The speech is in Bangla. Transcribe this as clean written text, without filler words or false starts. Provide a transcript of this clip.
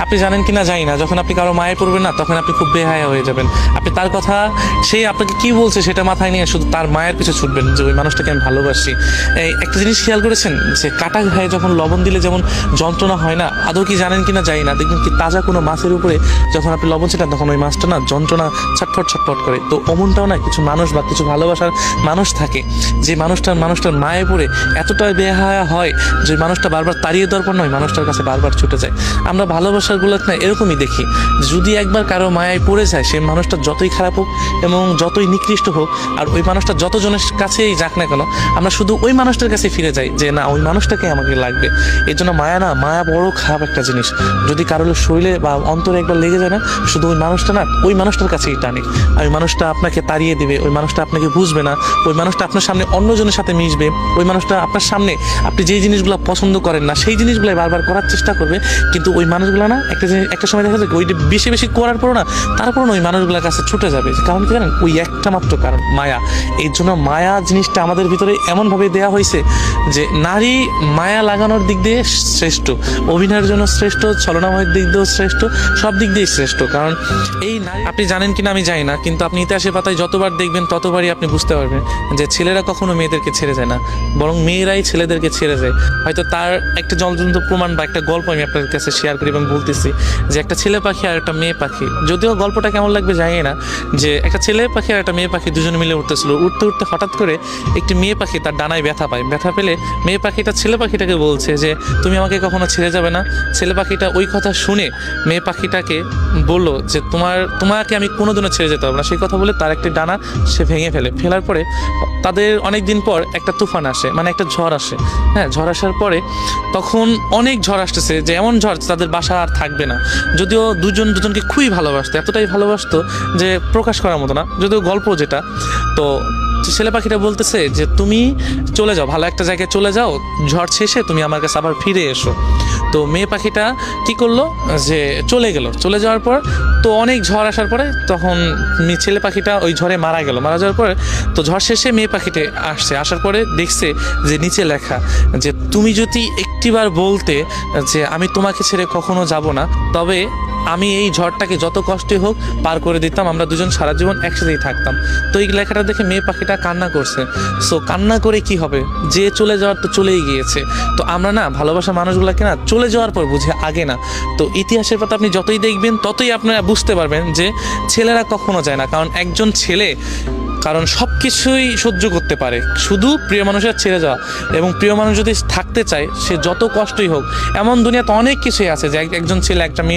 আপনি জানেন কিনা জানি না, যখন আপনি কারো মায়ে পড়বেন না তখন আপনি খুব বেহায়া হয়ে যাবেন। আপনি তার কথা, সেই আপনাকে কি বলছে সেটা মাথায় নিয়ে শুধু তার মায়ের পিছু ছুটবেন যে ওই মানুষটাকে আমি ভালোবাসি। এই একটা জিনিস খেয়াল করেছেন যে কাটা ঘায়ে যখন লবণ দিলে যেমন যন্ত্রণা হয় না, আদৌ কি জানেন কিনা জানি না, দেখবেন কি তাজা কোনো মাছের উপরে যখন আপনি লবণ ছিটান তখন ওই মাছটা না যন্ত্রণা ছটফট ছটফট করে। তো অমনটাও না কিছু মানুষ বা কিছু ভালোবাসার মানুষ থাকে, যে মানুষটার মায়ে পড়ে এতটাই বেহায়া হয় যে মানুষটা বারবার তাড়িয়ে দেওয়ার পর নয় মানুষটার কাছে বারবার ছুটে যায়। আমরা ভালোবাসাগুলো না এরকমই দেখি, যদি একবার কারো মায়ায় পড়ে যায় সে মানুষটা যতই খারাপ হোক এবং যতই নিকৃষ্ট হোক, আর ওই মানুষটা যতজনের কাছেই যাক না কেন, আমরা শুধু ওই মানুষটার কাছে ফিরে যাই যে না ওই মানুষটাকে আমাকে লাগবে। এই জন্য মায়া বড় খারাপ একটা জিনিস। যদি কারোর শরীরে বা অন্তরে একবার লেগে যায় না, শুধু ওই মানুষটা না ওই মানুষটার কাছেই টানে। আর ওই মানুষটা আপনাকে তাড়িয়ে দিবে, ওই মানুষটা আপনাকে বুঝবে না, ওই মানুষটা আপনার সামনে অন্যজনের সাথে মিশবে, ওই মানুষটা আপনার সামনে আপনি যেই জিনিসগুলো পছন্দ করেন না সেই জিনিসগুলো বারবার করার চেষ্টা করবে। কিন্তু ওই মানুষগুলো না একটা সময় দেখা যায় ওইটা বেশি বেশি করার পরও না তারপরও ওই মানুষগুলোর কাছে ছুটে যাবে। কারণ কি জানেন, ওই একটা মাত্র কারণ মায়া। এই জন্য মায়া জিনিসটা আমাদের ভিতরে এমনভাবে দেওয়া হয়েছে যে নারী মায়া লাগানোর দিক দিয়ে শ্রেষ্ঠ, অভিনয়ের জন্য শ্রেষ্ঠ, ছলনাময়ের দিক দিয়েও শ্রেষ্ঠ, সব দিক দিয়েই শ্রেষ্ঠ। কারণ এই নারী, আপনি জানেন কিনা আমি জানি না, কিন্তু আপনি ইতিহাসের পাতায় যতবার দেখবেন ততবারই আপনি বুঝতে পারবেন যে ছেলেরা কখনো মেয়েদেরকে ছেড়ে যায় না, বরং মেয়েরাই ছেলেদেরকে ছেড়ে যায়। হয়তো তার একটা জ্বলন্ত প্রমাণ বা একটা গল্প আমি আপনাদের কাছে শেয়ার করি এবং বলতেছি যে একটা ছেলে পাখি আর একটা মেয়ে পাখি, যদিও গল্পটা কেমন লাগবে জানি না, যে একটা ছেলে পাখি আর একটা মেয়ে পাখি দুজনে মিলে উঠতেছিল, উঠতে উঠতে হঠাৎ করে একটি মেয়ে পাখি তার ডানায় ব্যথা পায়। ব্যথা পেলে মেয়ে পাখিটা ছেলে পাখিটাকে বলছে যে তুমি আমাকে কখনো ছেড়ে যাবে না। ছেলে পাখিটা ওই কথা শুনে মেয়ে পাখিটাকে বললো যে তোমাকে আমি কোনোদিনও ছেড়ে যেতে পারবো না। সেই কথা বলে তার একটি ডানা সে ভেঙে ফেলার পরে তাদের অনেক দিন পর একটা তুফান আসে, মানে একটা ঝড় আসে। হ্যাঁ, ঝড় আসার পরে তখন অনেক ঝড় আসতেছে, যে এমন ঝড় তাদের বাসা আর থাকবে না। যদিও দুজনকে খুবই ভালোবাসতো, এতটাই ভালোবাসতো যে প্রকাশ করার মতো না, যদিও গল্প যেটা। তো ছেলে পাখিটা বলতেছে যে তুমি চলে যাও, ভালো একটা জায়গায় চলে যাও, ঝড় শেষে তুমি আমার কাছে আবার ফিরে এসো। তো মেয়ে পাখিটা কি করলো যে চলে গেল। চলে যাওয়ার পর তো অনেক ঝড় আসার পরে তখন ছেলে পাখিটা ওই ঝড়ে মারা যাওয়ার পরে তো ঝড় শেষে মেয়ে পাখিটা আসার পরে দেখছে যে নিচে লেখা যে তুমি যদি একটিবার বলতে যে আমি তোমাকে ছেড়ে কখনো যাব না, তবে আমি এই ঝড়টাকে যত কষ্টই হোক পার করে দিতাম, আমরা দুজন সারা জীবন একসাথেই থাকতাম। তো এই লেখাটা দেখে মেয়ে পাখিটা কান্না করছে। সো কান্না করে কি হবে, যে চলে যাওয়ার তো চলেই গিয়েছে। তো আমরা না ভালোবাসা মানুষগুলোকে না চলে যাওয়ার পর বুঝে, আগে না। তো ইতিহাসের পাতা আপনি যতই দেখবেন ততই আপনারা বুঝতে পারবেন যে ছেলেরা কখনো যায় না। কারণ একজন ছেলে সব কিছুই সহ্য করতে পারে, শুধু প্রিয় মানুষের ছেড়ে যাওয়া। এবং প্রিয় মানুষ যদি থাকতে চায় সে যত কষ্টই হোক, এমন দুনিয়াতে অনেক কিছুই আছে যে একজন ছেলে একটা মেয়ে